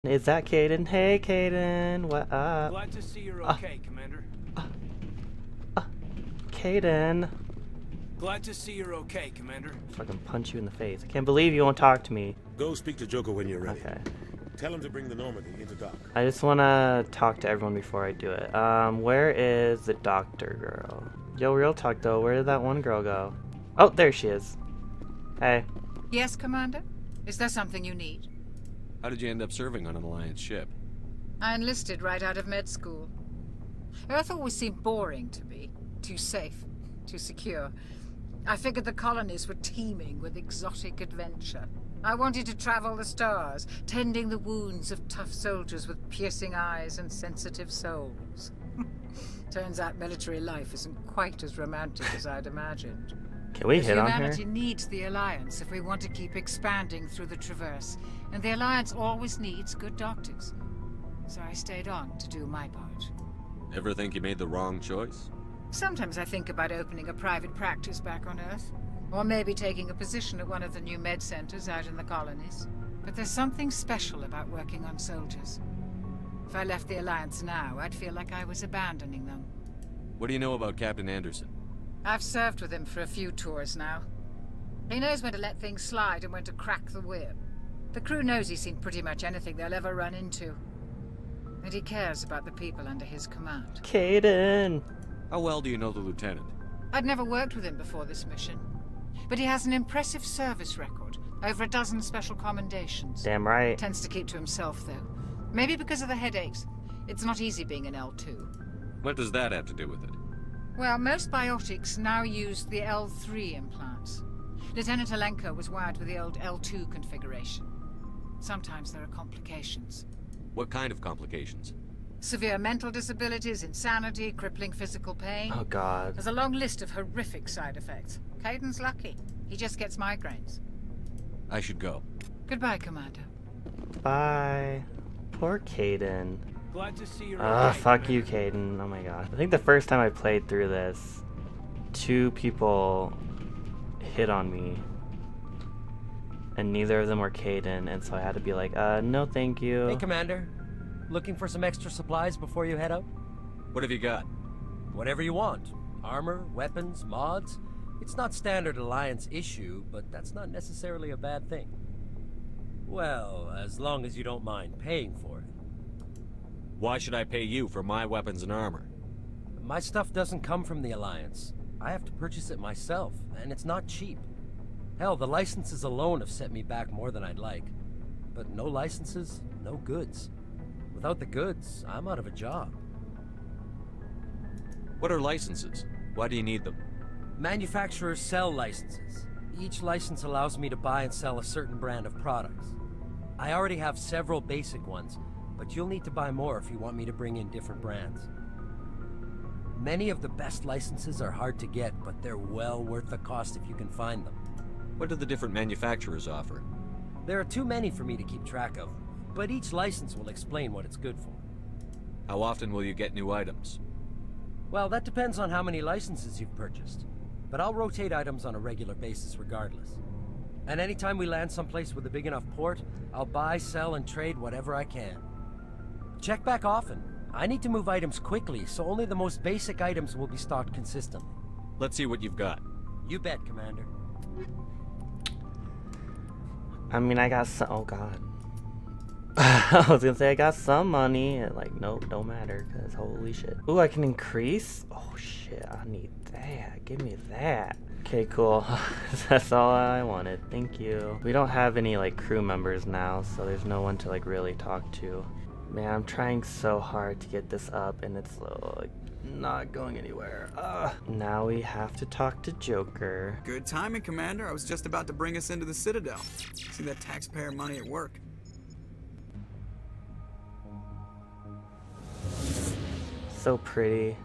Is that Calyn? Hey, Calyn, what up? Glad to see you're okay, Commander. Calyn. Glad to see you're okay, Commander. Fucking punch you in the face. I can't believe you won't talk to me. Go speak to Joker when you're ready. Okay. Tell him to bring the Normandy into dock. I just want to talk to everyone before I do it. Where is the doctor girl? Yo, real talk though, where did that one girl go? Oh, there she is. Hey. Yes, Commander? Is there something you need? How did you end up serving on an Alliance ship? I enlisted right out of med school. Earth always seemed boring to me. Too safe, too secure. I figured the colonies were teeming with exotic adventure. I wanted to travel the stars, tending the wounds of tough soldiers with piercing eyes and sensitive souls. Turns out military life isn't quite as romantic as I'd imagined. Can we hit on her? Humanity needs the Alliance if we want to keep expanding through the Traverse, and the Alliance always needs good doctors. So I stayed on to do my part. Ever think you made the wrong choice? Sometimes I think about opening a private practice back on Earth, or maybe taking a position at one of the new med centers out in the colonies. But there's something special about working on soldiers. If I left the Alliance now, I'd feel like I was abandoning them. What do you know about Captain Anderson? I've served with him for a few tours now. He knows when to let things slide and when to crack the whip. The crew knows he's seen pretty much anything they'll ever run into. And he cares about the people under his command. Calyn. How well do you know the lieutenant? I'd never worked with him before this mission. But he has an impressive service record. Over a dozen special commendations. Damn right. Tends to keep to himself, though. Maybe because of the headaches. It's not easy being an L2. What does that have to do with it? Well, most biotics now use the L3 implants. Lieutenant Alenko was wired with the old L2 configuration. Sometimes there are complications. What kind of complications? Severe mental disabilities, insanity, crippling physical pain. Oh god. There's a long list of horrific side effects. Caden's lucky. He just gets migraines. I should go. Goodbye, Commander. Bye. Poor Calyn. Glad to see you're Ah, okay, fuck Commander. you, Calyn. Oh my god. I think the first time I played through this, 2 people hit on me. And neither of them were Calyn, and so I had to be like, no thank you. Hey, Commander. Looking for some extra supplies before you head out? What have you got? Whatever you want. Armor, weapons, mods. It's not standard Alliance issue, but that's not necessarily a bad thing. Well, as long as you don't mind paying for it. Why should I pay you for my weapons and armor? My stuff doesn't come from the Alliance. I have to purchase it myself, and it's not cheap. Hell, the licenses alone have set me back more than I'd like. But no licenses, no goods. Without the goods, I'm out of a job. What are licenses? Why do you need them? Manufacturers sell licenses. Each license allows me to buy and sell a certain brand of products. I already have several basic ones, but you'll need to buy more if you want me to bring in different brands. Many of the best licenses are hard to get, but they're well worth the cost if you can find them. What do the different manufacturers offer? There are too many for me to keep track of, but each license will explain what it's good for. How often will you get new items? Well, that depends on how many licenses you've purchased. But I'll rotate items on a regular basis regardless. And anytime we land someplace with a big enough port, I'll buy, sell, and trade whatever I can. Check back often. I need to move items quickly, so only the most basic items will be stocked consistently. Let's see what you've got. You bet, Commander. I mean, I got some. Oh god. I was gonna say I got some money, and like, nope, don't matter, cause holy shit. Ooh, I can increase. Oh shit, I need that. Give me that. Okay, cool. That's all I wanted. Thank you. We don't have any like crew members now, so there's no one to like really talk to. Man, I'm trying so hard to get this up, and it's like not going anywhere. Now we have to talk to Joker. Good timing, Commander. I was just about to bring us into the Citadel. See that taxpayer money at work. So pretty.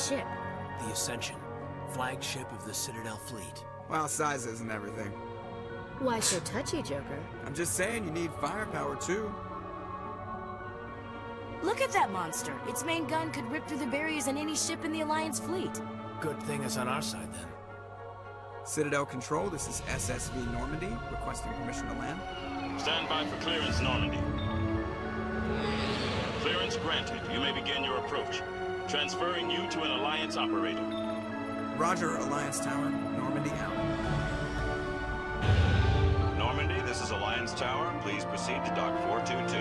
ship? The Ascension, flagship of the Citadel fleet. Well, sizes and everything. Why so touchy, Joker? I'm just saying you need firepower too. Look at that monster. Its main gun could rip through the barriers in any ship in the Alliance fleet. Good thing it's on our side then. Citadel Control, this is SSV Normandy, requesting permission to land. Stand by for clearance, Normandy. Clearance granted. You may begin your approach. Transferring you to an Alliance operator. Roger, Alliance Tower. Normandy out. Normandy, this is Alliance Tower. Please proceed to Dock 422.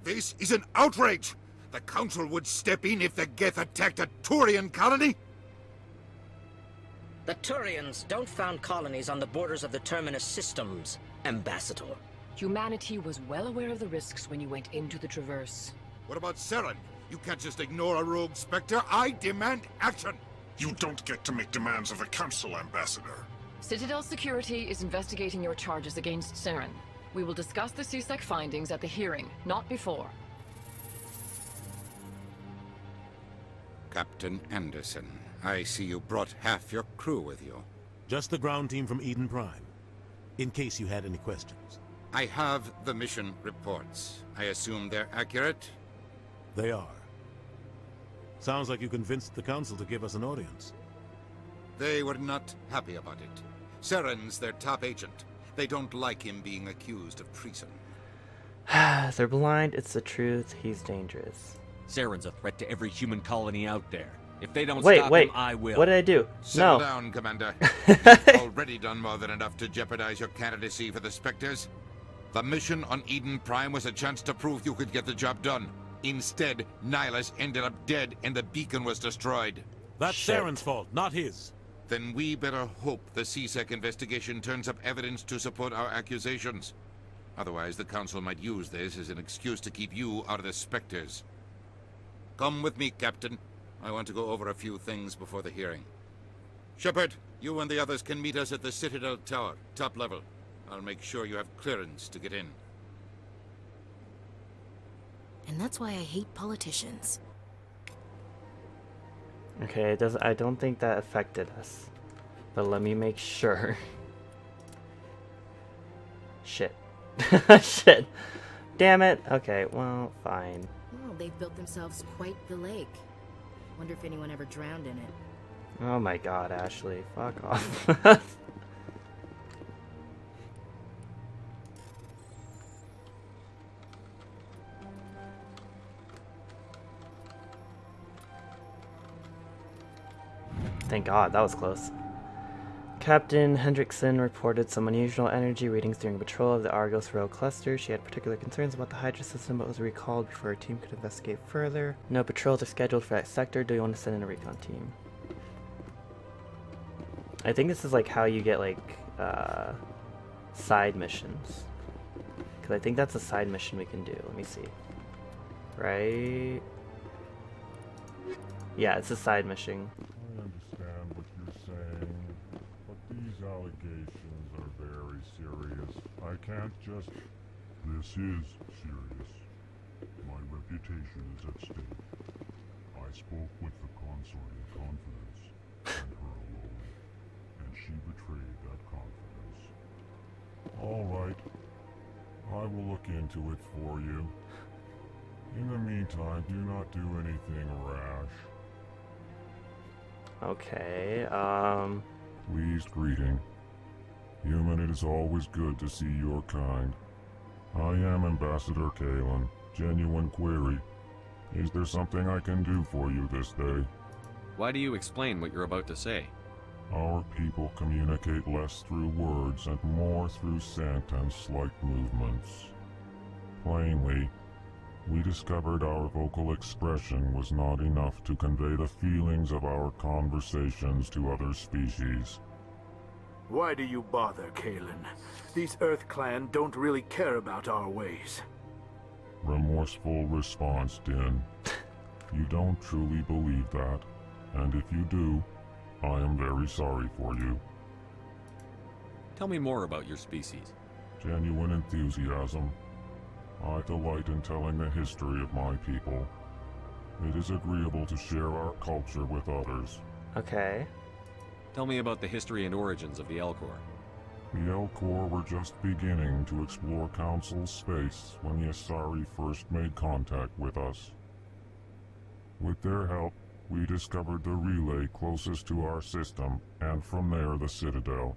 This is an outrage! The Council would step in if the Geth attacked a Turian colony? The Turians don't found colonies on the borders of the Terminus systems, Ambassador. Humanity was well aware of the risks when you went into the Traverse. What about Saren? You can't just ignore a rogue Spectre. I demand action! You don't get to make demands of the Council, Ambassador. Citadel Security is investigating your charges against Saren. We will discuss the CSEC findings at the hearing, not before. Captain Anderson, I see you brought half your crew with you. Just the ground team from Eden Prime, in case you had any questions. I have the mission reports. I assume they're accurate? They are. Sounds like you convinced the Council to give us an audience. They were not happy about it. Saren's their top agent. They don't like him being accused of treason. They're blind, it's the truth, he's dangerous. Saren's a threat to every human colony out there. If they don't stop him, I will. What did I do? Settle down, Commander. You've already done more than enough to jeopardize your candidacy for the Spectres. The mission on Eden Prime was a chance to prove you could get the job done. Instead, Nihilus ended up dead and the beacon was destroyed. That's Saren's fault, not his. Then we better hope the CSEC investigation turns up evidence to support our accusations. Otherwise, the Council might use this as an excuse to keep you out of the Spectres. Come with me, Captain. I want to go over a few things before the hearing. Shepard, you and the others can meet us at the Citadel Tower, top level. I'll make sure you have clearance to get in. And that's why I hate politicians. Okay, it doesn't. I don't think that affected us, but let me make sure. Shit. Shit. Damn it. Okay, well, fine. Well, they've built themselves quite the lake. Wonder if anyone ever drowned in it. Oh my god, Ashley. Fuck off. Thank God, that was close. Captain Hendrickson reported some unusual energy readings during patrol of the Argos Row cluster. She had particular concerns about the Hydra system, but was recalled before her team could investigate further. No patrols are scheduled for that sector. Do you want to send in a recon team? I think this is like how you get like side missions. Because I think that's a side mission we can do. Let me see. Right? Yeah, it's a side mission. I understand what you're saying, but these allegations are very serious. I can't just... This is serious. My reputation is at stake. I spoke with the consort in confidence, and her alone, and she betrayed that confidence. All right. I will look into it for you. In the meantime, do not do anything rash. Okay, Pleased greeting. Human, it is always good to see your kind. I am Ambassador Calyn. Genuine query. Is there something I can do for you this day? Why do you explain what you're about to say? Our people communicate less through words and more through scent and slight movements. Plainly, we discovered our vocal expression was not enough to convey the feelings of our conversations to other species. Why do you bother, Calyn? These Earth Clan don't really care about our ways. Remorseful response, Din. You don't truly believe that, and if you do, I am very sorry for you. Tell me more about your species. Genuine enthusiasm. I delight in telling the history of my people. It is agreeable to share our culture with others. Okay. Tell me about the history and origins of the Elcor. The Elcor were just beginning to explore Council space when the Asari first made contact with us. With their help, we discovered the relay closest to our system, and from there the Citadel.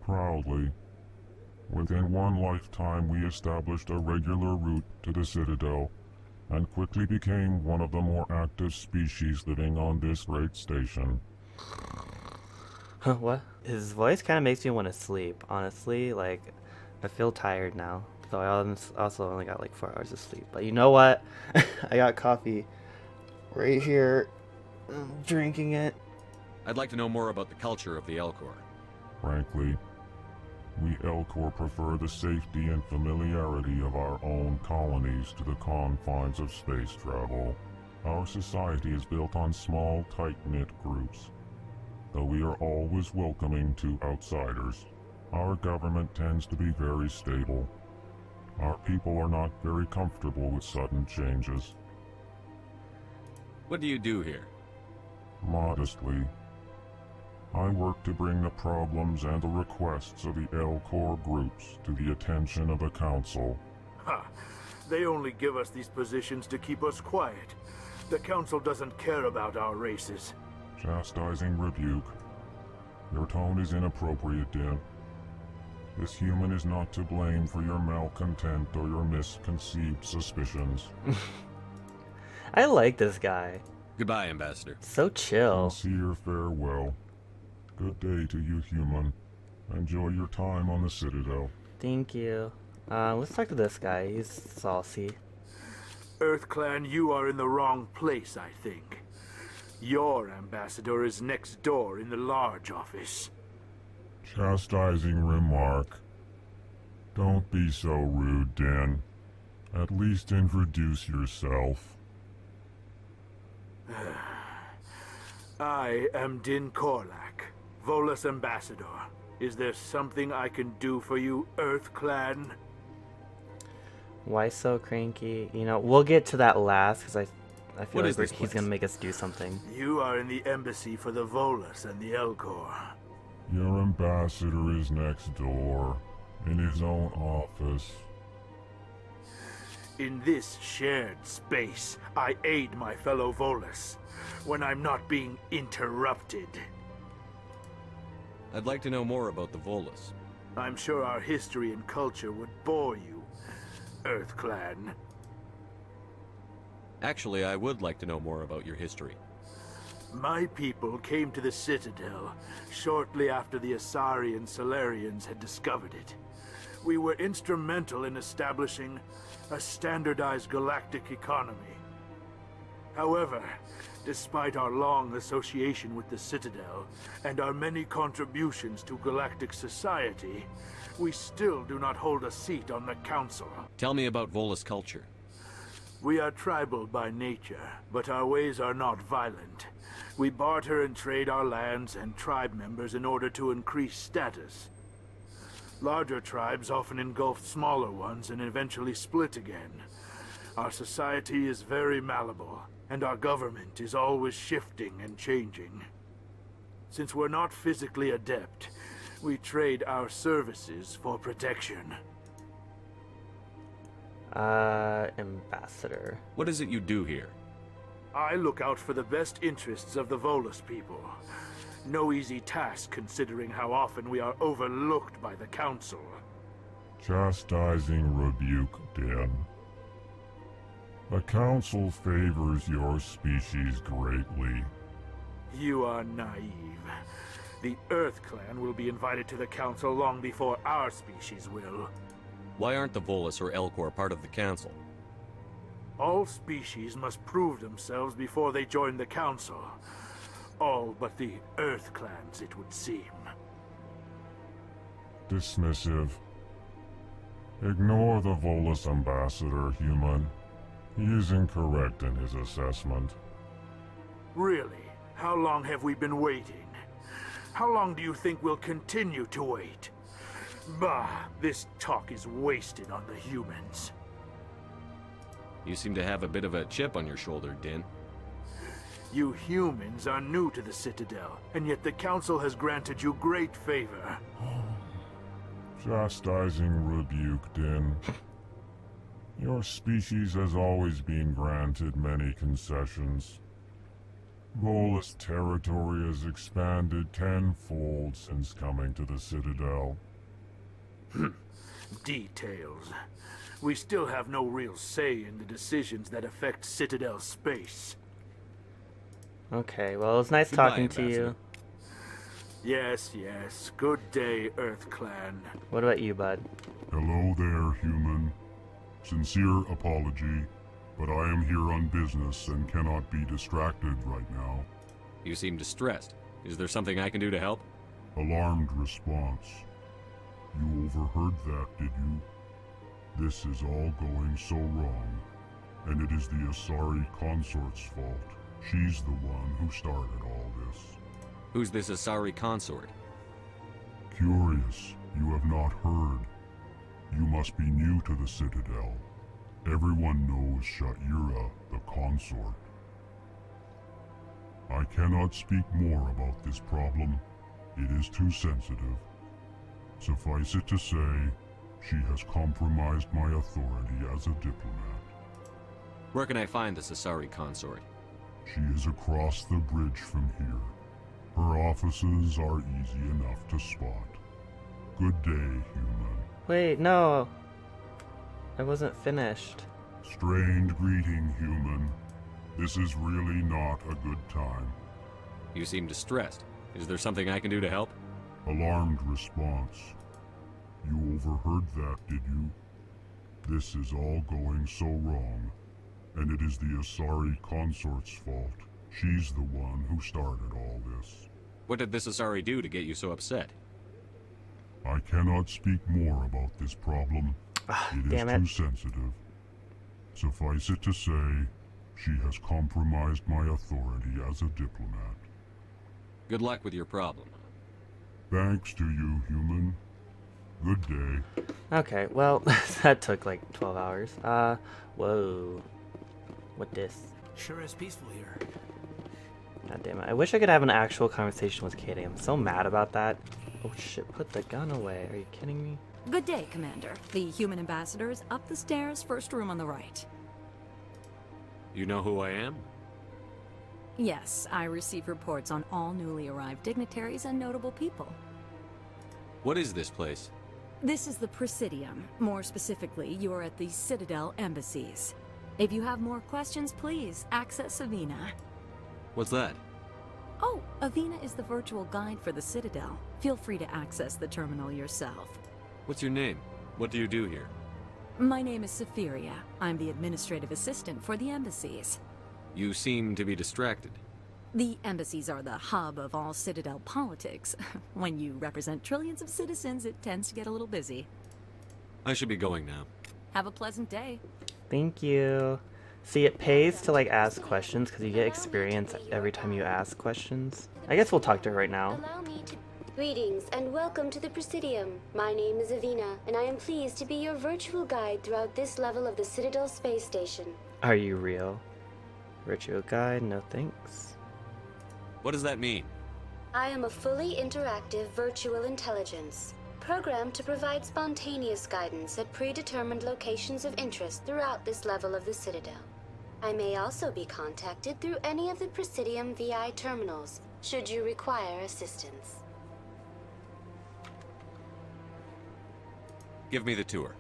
Proudly, within one lifetime we established a regular route to the Citadel, and quickly became one of the more active species living on this great station. What? His voice kind of makes me want to sleep, honestly. Like, I feel tired now. Though I also only got like 4 hours of sleep. But you know what? I got coffee right here. I'm drinking it. I'd like to know more about the culture of the Elcor. Frankly, we Elcor prefer the safety and familiarity of our own colonies to the confines of space travel. Our society is built on small, tight-knit groups, though we are always welcoming to outsiders. Our government tends to be very stable. Our people are not very comfortable with sudden changes. What do you do here? Modestly, I work to bring the problems and the requests of the Elcor groups to the attention of the Council. Ha! They only give us these positions to keep us quiet. The Council doesn't care about our races. Chastising rebuke. Your tone is inappropriate, Din. This human is not to blame for your malcontent or your misconceived suspicions. I like this guy. Goodbye, Ambassador. So chill. Sincere farewell. Good day to you, human. Enjoy your time on the Citadel. Thank you. Let's talk to this guy. He's saucy. Earth Clan, you are in the wrong place, I think. Your ambassador is next door in the large office. Chastising remark. Don't be so rude, Din. At least introduce yourself. I am Din Korlak, Volus ambassador. Is there something I can do for you, Earth Clan? Why so cranky? You know, we'll get to that last, because I feel like he's going to make us do something. You are in the embassy for the Volus and the Elcor. Your ambassador is next door, in his own office. In this shared space, I aid my fellow Volus when I'm not being interrupted. I'd like to know more about the Volus. I'm sure our history and culture would bore you, Earth Clan. Actually, I would like to know more about your history. My people came to the Citadel shortly after the Asari and Solarians had discovered it. We were instrumental in establishing a standardized galactic economy. However, despite our long association with the Citadel and our many contributions to galactic society, we still do not hold a seat on the Council. Tell me about Volus culture. We are tribal by nature, but our ways are not violent. We barter and trade our lands and tribe members in order to increase status. Larger tribes often engulf smaller ones and eventually split again. Our society is very malleable, and our government is always shifting and changing. Since we're not physically adept, we trade our services for protection. Ambassador. What is it you do here? I look out for the best interests of the Volus people. No easy task considering how often we are overlooked by the Council. Chastising rebuke, Din. The Council favors your species greatly. You are naive. The Earth Clan will be invited to the Council long before our species will. Why aren't the Volus or Elcor part of the Council? All species must prove themselves before they join the Council. All but the Earth Clans, it would seem. Dismissive. Ignore the Volus ambassador, human. He is incorrect in his assessment. Really? How long have we been waiting? How long do you think we'll continue to wait? Bah, this talk is wasted on the humans. You seem to have a bit of a chip on your shoulder, Din. You humans are new to the Citadel, and yet the Council has granted you great favor. Chastising rebuke, Din. Your species has always been granted many concessions. Volus territory has expanded tenfold since coming to the Citadel. Details. We still have no real say in the decisions that affect Citadel space. Okay, well, it was nice talking to you. Yes, yes. Good day, Earth Clan. What about you, bud? Hello there, human. Sincere apology, but I am here on business and cannot be distracted right now. You seem distressed. Is there something I can do to help? Alarmed response. You overheard that, did you? This is all going so wrong, and it is the Asari consort's fault. She's the one who started all this. Who's this Asari consort? Curious, you have not heard. You must be new to the Citadel. Everyone knows Sha'ira, the consort. I cannot speak more about this problem. It is too sensitive. Suffice it to say, she has compromised my authority as a diplomat. Where can I find this Asari consort? She is across the bridge from here. Her offices are easy enough to spot. Good day, human. Wait, no. I wasn't finished. Strained greeting, human. This is really not a good time. You seem distressed. Is there something I can do to help? Alarmed response. You overheard that, did you? This is all going so wrong, and it is the Asari consort's fault. She's the one who started all this. What did this Asari do to get you so upset? I cannot speak more about this problem. It is too sensitive. Suffice it to say, she has compromised my authority as a diplomat. Good luck with your problem. Thanks to you, human. Good day. Okay, well, that took like 12 hours. Whoa. What this? Sure is peaceful here. God damn it. I wish I could have an actual conversation with Katie. I'm so mad about that. Oh shit, put the gun away. Are you kidding me? Good day, Commander. The human ambassador is up the stairs, first room on the right. You know who I am? Yes, I receive reports on all newly arrived dignitaries and notable people. What is this place? This is the Presidium. More specifically, you are at the Citadel embassies. If you have more questions, please access Avina. What's that? Oh, Avina is the virtual guide for the Citadel. Feel free to access the terminal yourself. What's your name? What do you do here? My name is Safiria. I'm the administrative assistant for the embassies. You seem to be distracted. The embassies are the hub of all Citadel politics. When you represent trillions of citizens, it tends to get a little busy. I should be going now. Have a pleasant day. Thank you. See, it pays to like ask questions because you get experience every time you ask questions. I guess we'll talk to her right now. Greetings and welcome to the Presidium. My name is Avina, and I am pleased to be your virtual guide throughout this level of the Citadel space station. Are you real? Virtual guide? No thanks. What does that mean? I am a fully interactive virtual intelligence, programmed to provide spontaneous guidance at predetermined locations of interest throughout this level of the Citadel. I may also be contacted through any of the Presidium VI terminals, should you require assistance. Give me the tour.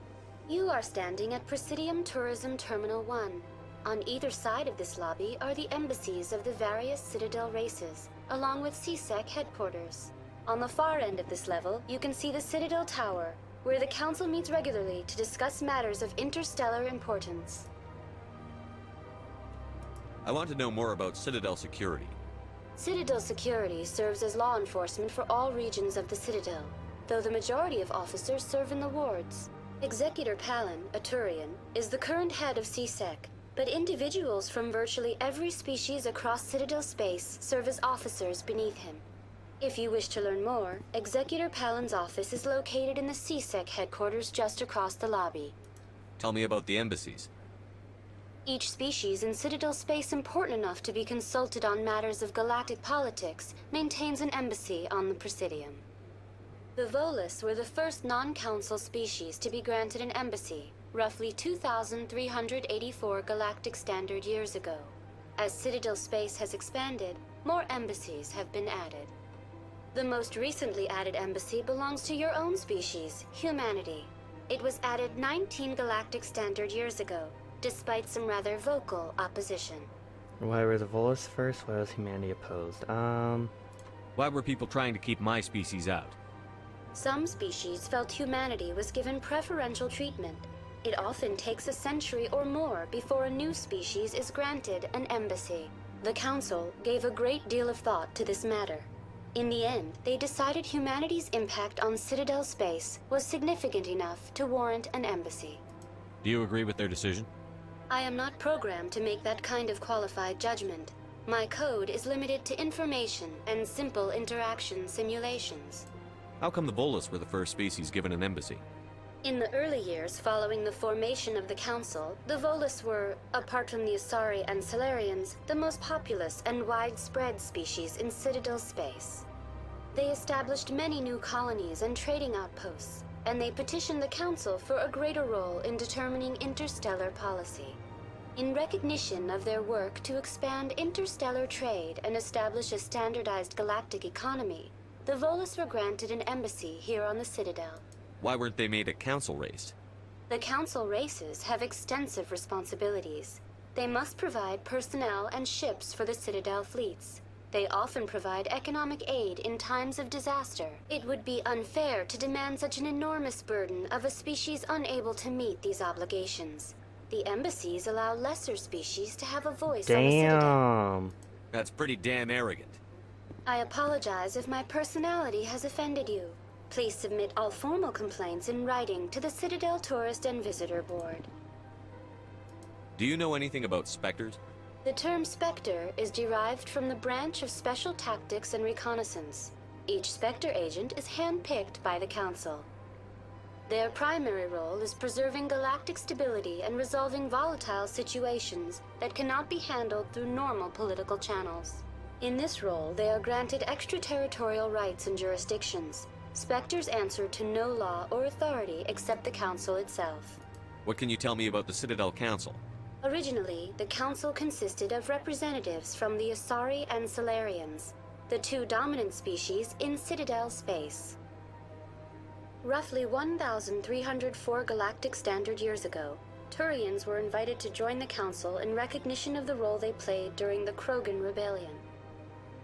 You are standing at Presidium Tourism Terminal 1. On either side of this lobby are the embassies of the various Citadel races, along with CSEC headquarters. On the far end of this level, you can see the Citadel Tower, where the Council meets regularly to discuss matters of interstellar importance. I want to know more about Citadel security. Citadel security serves as law enforcement for all regions of the Citadel. though the majority of officers serve in the wards. Executor Calyn, a Turian, is the current head of CSEC, but individuals from virtually every species across Citadel space serve as officers beneath him. If you wish to learn more, Executor Calyn's office is located in the CSEC headquarters just across the lobby. Tell me about the embassies. Each species in Citadel space important enough to be consulted on matters of galactic politics maintains an embassy on the Presidium. The Volus were the first non-council species to be granted an embassy, roughly 2,384 galactic standard years ago. As Citadel space has expanded, more embassies have been added. The most recently added embassy belongs to your own species, humanity. It was added 19 galactic standard years ago, despite some rather vocal opposition. Why were the Volus first? Why was humanity opposed? Why were people trying to keep my species out? Some species felt humanity was given preferential treatment. It often takes a century or more before a new species is granted an embassy. The Council gave a great deal of thought to this matter. In the end, they decided humanity's impact on Citadel space was significant enough to warrant an embassy. Do you agree with their decision? I am not programmed to make that kind of qualified judgment. My code is limited to information and simple interaction simulations. How come the Volus were the first species given an embassy? In the early years following the formation of the Council, the Volus were, apart from the Asari and Salarians, the most populous and widespread species in Citadel space. They established many new colonies and trading outposts, and they petitioned the Council for a greater role in determining interstellar policy. In recognition of their work to expand interstellar trade and establish a standardized galactic economy, the Volus were granted an embassy here on the Citadel. Why weren't they made a council race? The Council races have extensive responsibilities. They must provide personnel and ships for the Citadel fleets. They often provide economic aid in times of disaster. It would be unfair to demand such an enormous burden of a species unable to meet these obligations. The embassies allow lesser species to have a voice on the Citadel. That's pretty damn arrogant. I apologize if my personality has offended you. Please submit all formal complaints in writing to the Citadel Tourist and Visitor Board. Do you know anything about specters? The term Spectre is derived from the branch of Special Tactics and Reconnaissance. Each Spectre agent is handpicked by the Council. Their primary role is preserving galactic stability and resolving volatile situations that cannot be handled through normal political channels. In this role, they are granted extraterritorial rights and jurisdictions. Spectres answer to no law or authority except the Council itself. What can you tell me about the Citadel Council? Originally, the Council consisted of representatives from the Asari and Salarians, the two dominant species in Citadel space. Roughly 1,304 galactic standard years ago, Turians were invited to join the Council in recognition of the role they played during the Krogan Rebellion.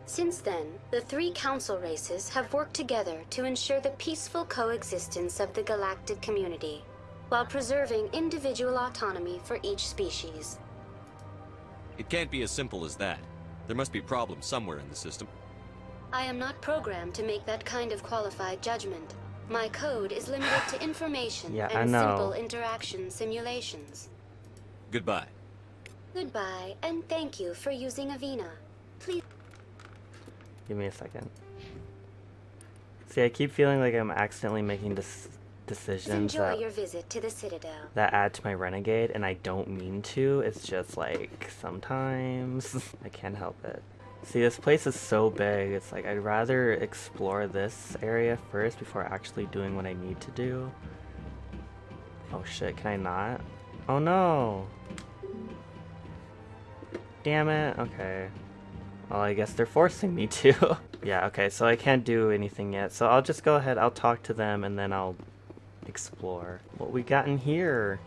Since then, the three Council races have worked together to ensure the peaceful coexistence of the galactic community, while preserving individual autonomy for each species. It can't be as simple as that. There must be problems somewhere in the system. I am not programmed to make that kind of qualified judgment. My code is limited to information and simple interaction simulations. Goodbye. Goodbye, and thank you for using Avina. Please... Give me a second. See, I keep feeling like I'm accidentally making decisions Enjoy your visit to the Citadel. that add to my renegade, and I don't mean to. It's just like, sometimes I can't help it. See, this place is so big, it's like I'd rather explore this area first before actually doing what I need to do. Oh shit, can I not? Oh no! Damn it, okay. Well, I guess they're forcing me to. Yeah, okay, so I can't do anything yet. So I'll just go ahead, I'll talk to them, and then I'll explore. What we got in here?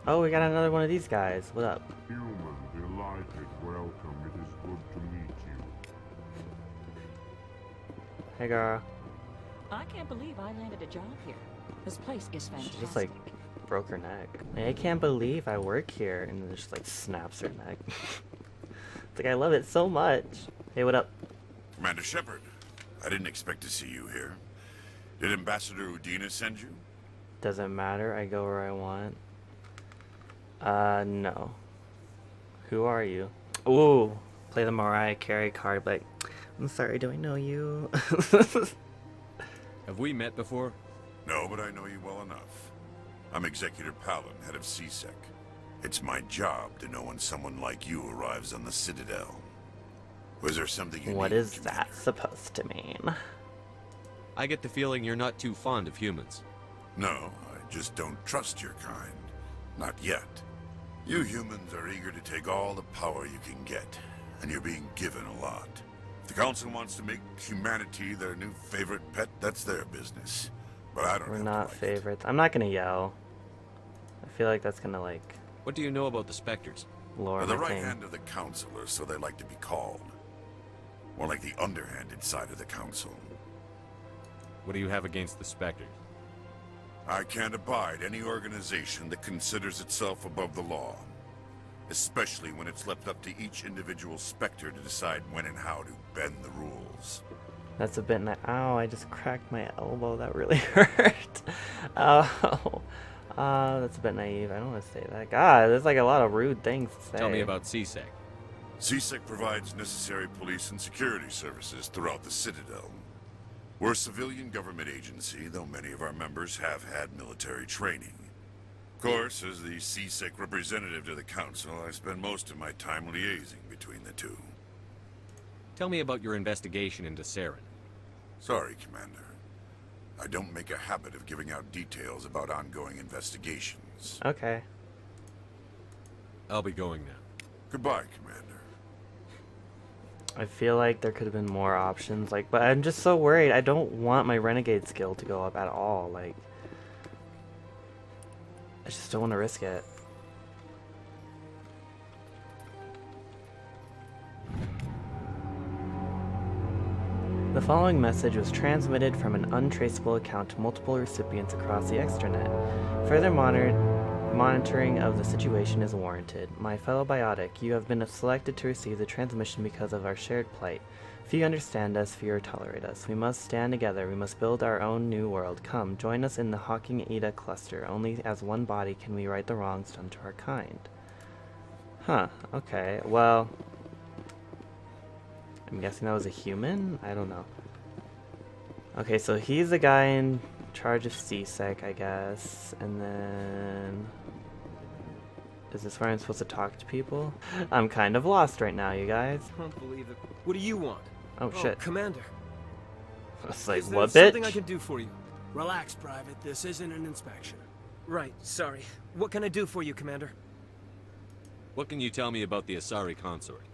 Oh, we got another one of these guys. What up? Human, delighted, welcome. It is good to meet you. Hey, girl. I can't believe I landed a job here. This place is fantastic. She just, like, broke her neck. I can't believe I work here. And then just, like, snaps her neck. It's like, I love it so much. Hey, what up? Commander Shepard, I didn't expect to see you here. Did Ambassador Udina send you? Doesn't matter, I go where I want. No. Who are you? Ooh, play the Mariah Carey card, like, I'm sorry, do I know you? Have we met before? No, but I know you well enough. I'm Executor Calyn, head of CSEC. It's my job to know when someone like you arrives on the Citadel. Was there something you What needed, is that supposed to mean? I get the feeling you're not too fond of humans. No, I just don't trust your kind. Not yet. You humans are eager to take all the power you can get, and you're being given a lot. If the Council wants to make humanity their new favorite pet, that's their business. But I don't We're have not to like favorites. I'm not gonna yell. I feel like that's gonna, like... What do you know about the Spectres? Lower They're the my right thing. hand of the Council, or so they like to be called. More like the underhanded side of the Council. What do you have against the Spectres? I can't abide any organization that considers itself above the law. Especially when it's left up to each individual Spectre to decide when and how to bend the rules. That's a bit ow, I just cracked my elbow. That really hurt. Oh. That's a bit naive. I don't want to say that. God, there's like a lot of rude things to say. Tell me about CSEC. CSEC provides necessary police and security services throughout the Citadel. We're a civilian government agency, though many of our members have had military training. Of course, as the CSEC representative to the Council, I spend most of my time liaising between the two. Tell me about your investigation into Saren. Sorry, Commander. I don't make a habit of giving out details about ongoing investigations. Okay. I'll be going now. Goodbye, Commander. I feel like there could have been more options, like, but I'm just so worried. I don't want my renegade skill to go up at all. Like, I just don't want to risk it. The following message was transmitted from an untraceable account to multiple recipients across the extranet. Further monitoring of the situation is warranted. My fellow biotic, you have been selected to receive the transmission because of our shared plight. Few understand us, fewer tolerate us. We must stand together. We must build our own new world. Come, join us in the Hawking Eta cluster. Only as one body can we right the wrongs done to our kind. Huh, okay, well... I'm guessing that was a human? I don't know. Okay, so he's the guy in charge of CSEC, I guess. And then... Is this where I'm supposed to talk to people? I'm kind of lost right now, you guys. I don't believe it. What do you want? Oh, shit. Commander. It's like, Is there what, something bitch? I can do for you? Relax, Private. This isn't an inspection. Right, sorry. What can I do for you, Commander? What can you tell me about the Asari consort?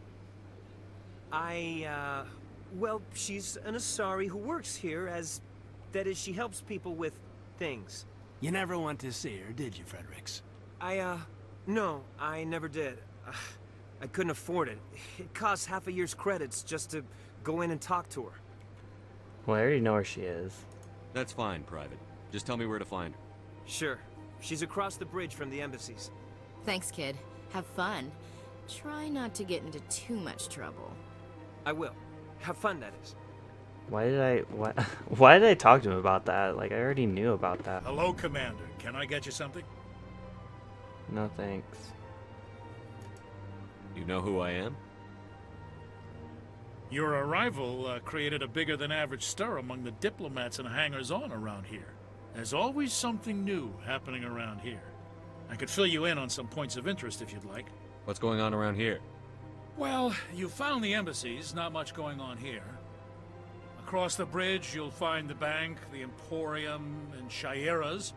Well, she's an Asari who works here as... That is, she helps people with things. You never went to see her, did you, Fredericks? No, I never did. I couldn't afford it. It costs half a year's credits just to go in and talk to her. Well, I already know where she is. That's fine, Private. Just tell me where to find her. Sure. She's across the bridge from the embassies. Thanks, kid. Have fun. Try not to get into too much trouble. I will. Have fun, that is. Why did I talk to him about that? Like, I already knew about that. Hello, Commander. Can I get you something? No thanks. You know who I am? Your arrival created a bigger than average stir among the diplomats and hangers-on around here. There's always something new happening around here. I could fill you in on some points of interest if you'd like. What's going on around here? Well, you found the embassies, not much going on here. Across the bridge, you'll find the bank, the Emporium, and Shaira's.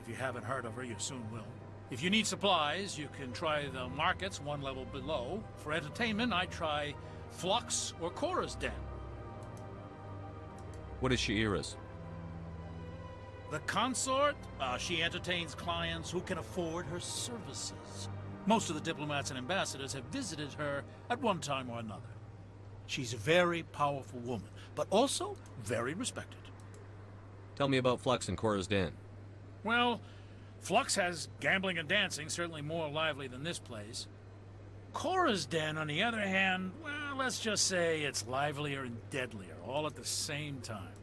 If you haven't heard of her, you soon will. If you need supplies, you can try the markets one level below. For entertainment, I try Flux or Cora's Den. What is Shaira's? The consort, she entertains clients who can afford her services. Most of the diplomats and ambassadors have visited her at one time or another. She's a very powerful woman, but also very respected. Tell me about Flux and Cora's Den. Well, Flux has gambling and dancing, certainly more lively than this place. Cora's Den, on the other hand, well, let's just say it's livelier and deadlier, all at the same time.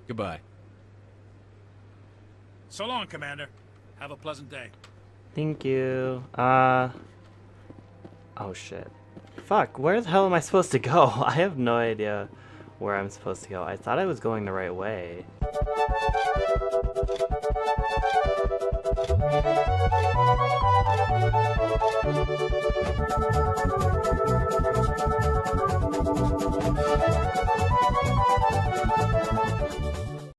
Goodbye. So long, Commander. Have a pleasant day. Thank you. Oh shit. Fuck, where the hell am I supposed to go? I have no idea where I'm supposed to go. I thought I was going the right way.